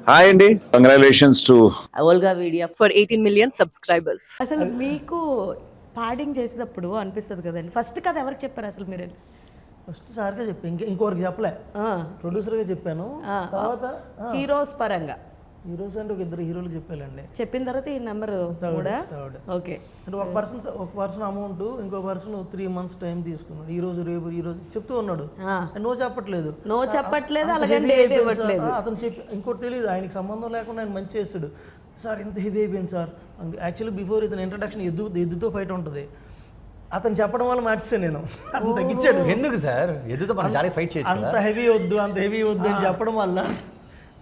Hi అండి, congratulations to Olga Media for 18 million subscribers. అసలు మీకు పాడింగ్ చేసేటప్పుడు అనిపిస్తుంది కదండి, ఫస్ట్ కథ ఎవరికి చెప్పారు అసలు మీరు? ఫస్ట్ సార్గా చెప్పాను, ఇంకొకరికి చెప్పలే, ప్రొడ్యూసర్గా చెప్పాను. తర్వాత హీరోస్ పరంగా హీరోస్ అంటే ఒక ఇద్దరు హీరోలు చెప్పానండి. చెప్పిన తర్వాత ఈ నెంబర్ కూడా ఓకే. అంటే ఒక పర్సన్ అమౌంట్, ఇంకో పర్సన్ 3 months టైం తీసుకున్నాడు. ఈ రోజు రేపు ఈ రోజు చెప్తూ ఉన్నాడు, నో చెప్పట్లేదు, అలాగే డేట్ ఇవ్వట్లేదు. అతను చెప్పి ఇంకోటి తెలియదు, ఆయనకి సంబంధం లేకుండా ఆయన మంచి చేస్తాడు. సార్ ఇంత హెవీ అయిపోయింది సార్. యాక్చువల్లీ బిఫోర్ ఇతను ఇంట్రడక్షన్ ఎద్దుతో ఫైట్ ఉంటుంది, అతను చెప్పడం వల్ల మార్చేసాను నేను. అతను తగ్గించాడు. ఎందుకు సార్ ఎదుతో మనం చాలా ఫైట్ చేయొచ్చు. అంత హెవీ వద్దు అని చెప్పడం వల్ల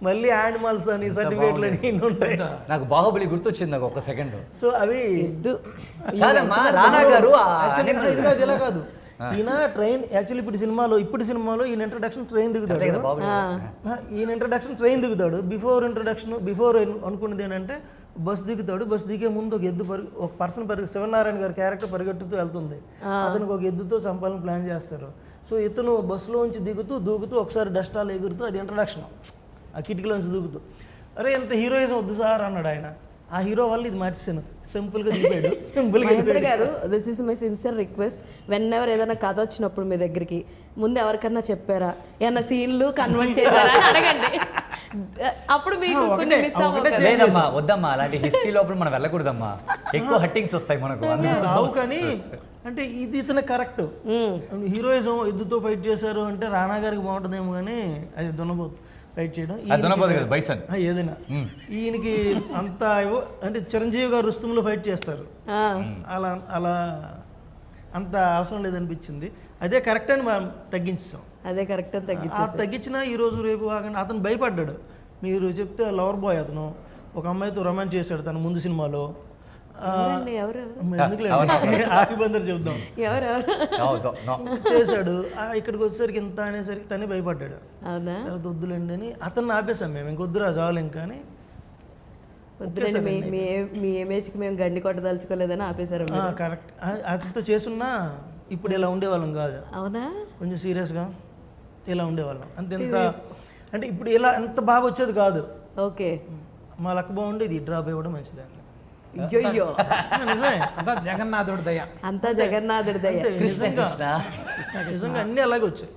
మళ్ళీ యానిమల్స్ అని సర్టిఫికేట్లు అని ఉంటాయి. నాకు బాహుబలి గుర్తొచ్చింది నాకు ఒక సెకండ్. సో అవి కాదమ్మా, రానా గారు ఇలా కాదు, ఈయన ట్రైన్ యాక్చువల్లీ ఇప్పుడు సినిమాలో ఈయన ఇంట్రడక్షన్ ట్రైన్ దిగుతాడు. ఈయన ఇంట్రడక్షన్ ట్రైన్ దిగుతాడు. బిఫోర్ అనుకున్నది ఏంటంటే బస్ దిగుతాడు. బస్ దిగే ముందు ఒక పర్సన్ శివనారాయణ గారి క్యారెక్టర్ పరిగెట్టుతూ వెళ్తుంది, అతనికి ఒక ఎద్దుతో చంపాలని ప్లాన్ చేస్తారు. సో ఇతను బస్సులోంచి దూకుతూ ఒకసారి డస్టాల్ ఎగురుతూ, అది ఇంట్రడక్షన్. ఆ కిటికీలోంచి దూకుతూ, అరే ఇంత హీరోయిజం వద్దు సార్ అన్నాడు ఆయన. ఆ హీరో వల్ల ఇది మార్చేసాను, సింపుల్గా దిగిపోయాడు. మహేంద్ర గారు, this is my sincere request, when ever ఏదైనా కథ వచ్చినప్పుడు మీ దగ్గరికి ముందు ఎవరికన్నా చెప్పారా, ఏమన్నా సీన్లు కన్వర్ట్ చేశారా అని అడగండి. అప్పుడు మీకు కొన్ని మిస్ అవ్వదు. లేదమ్మా, వద్దమ్మా, అలాంటి హిస్టరీ లోపల మనం వెళ్ళకూడదమ్మా, ఎక్కువ హట్టింగ్స్ వస్తాయి మనకు. రావు కానీ అంటే ఇది ఇతను కరెక్ట్. హీరోయిజం ఎద్దుతో ఫైట్ చేశారు అంటే రానా గారికి బాగుంటుందేమో, కానీ అది దున్నపోతు ఫైట్ చేయడం ఏదైనా. ఈయనకి అంత అంటే చిరంజీవి గారు రుస్తుంలో ఫైట్ చేస్తారు, అలా అంత అవసరం లేదనిపించింది. అదే కరెక్ట్ అని మనం తగ్గించాం. తగ్గించినా ఈ రోజు రేపు అతను భయపడ్డాడు. మీరు చెప్తే లవర్ బాయ్, అతను ఒక అమ్మాయితో రొమాన్స్ చేశాడు తన ముందు సినిమాలో. ఆకిబందర్ చెప్దాం చేశాడు. ఇక్కడికి వచ్చేసరికి ఇంత అనేసరికి తనే భయపడ్డాడు. వద్దులేండి అని అతన్ని ఆపేసాం మేము, ఇంకొద్దురా చాలు ఇంకా అని. మీ ఇమేజ్కి మేము గండి కొట్టదలుచుకోలేదని ఆపేశారు. కరెక్ట్. అతనితో చేసున్నా ఇప్పుడు ఇలా ఉండేవాళ్ళం కాదు. అవునా? కొంచెం సీరియస్గా ఇలా ఉండేవాళ్ళం అంత. అంటే ఇప్పుడు ఇలా ఎంత బాగా వచ్చేది కాదు. ఓకే, మా లక్ బాగుండేది, డ్రాప్ అవ్వడం మంచిది. జగన్నాథుడి దయ, అంతా జగన్నాథుడి దయ. నిజంగా అన్నీ అలాగే వచ్చాయి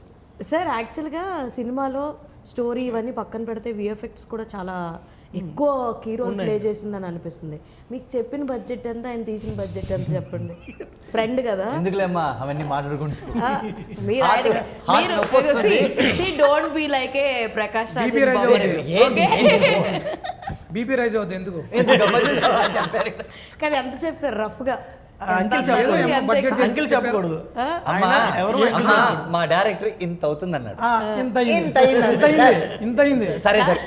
సార్. యాక్చువల్గా సినిమాలో స్టోరీ ఇవన్నీ పక్కన పెడితే విఎఫ్ఎక్స్ కూడా చాలా ఎక్కువ కీ రోల్ ప్లే చేసిందని అనిపిస్తుంది. మీకు చెప్పిన బడ్జెట్ ఎంత, ఆయన తీసిన బడ్జెట్ ఎంత చెప్పండి. ఫ్రెండ్ కదా, ఎందుకులేమ్మా అవన్నీ మాట్లాడుకుంటూ. Don't be like a Prakash Raj. BP rise అవుతుంది ఎందుకు? కానీ ఎంత చెప్పారు రఫ్ గా? అంకిల్ చెప్పకూడదు. మా డైరెక్టర్ ఇంత అవుతుంది అన్నాడు. ఇంత అయింది. సరే సార్,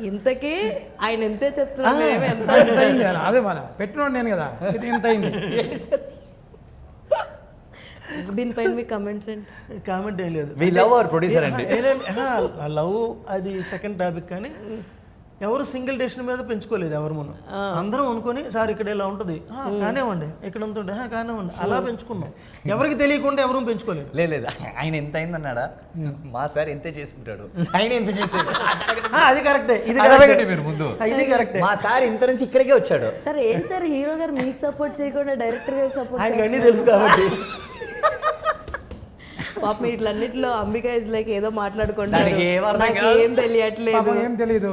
ఇంతకీ ఆయన ఎంతే చెప్తున్నారు. అదే మన పెట్టినోడు నేను కదా, ఇంత అయింది. దీనిపైన మీ కమెంట్స్ అండి? కామెంట్ ఏం లేదు. వి లవ్ అవర్ ప్రొడ్యూసర్ అండి. లవ్ అది సెకండ్ టాపిక్. కానీ ఎవరు సింగిల్ డెసిషన్ మీద పెంచుకోలేదు ఎవరు. మనం అందరం అనుకొని సార్ ఇక్కడ ఇలా ఉంటుంది కానివ్వండి, ఇక్కడ ఉంటుంది కానివ్వండి, అలా పెంచుకున్నాం. ఎవరికి తెలియకుండా ఎవరు పెంచుకోలేదు. లేదు, ఆయన ఎంత అయింది అన్నాడా? మా సార్ ఎంతే చేసుకుంటాడు, ఆయన ఎంత చేసాడు. అది కరెక్టే, ఇది మీరు ముందు ఇది కరెక్టే. మా సార్ ఇంత నుంచి ఇక్కడికే వచ్చాడు. సార్ ఏంటి సార్ హీరో గారు మీకు సపోర్ట్ చేయకుండా డైరెక్టర్ గారు సపోర్ట్? ఆయనకి అన్నీ తెలుసు కాబట్టి పాప ఇట్లన్నిట్లో అంబికా ఇస్ లైక్ ఏదో మాట్లాడుకుంటారు, నాకు ఏం తెలియట్లేదు, ఏం తెలీదు.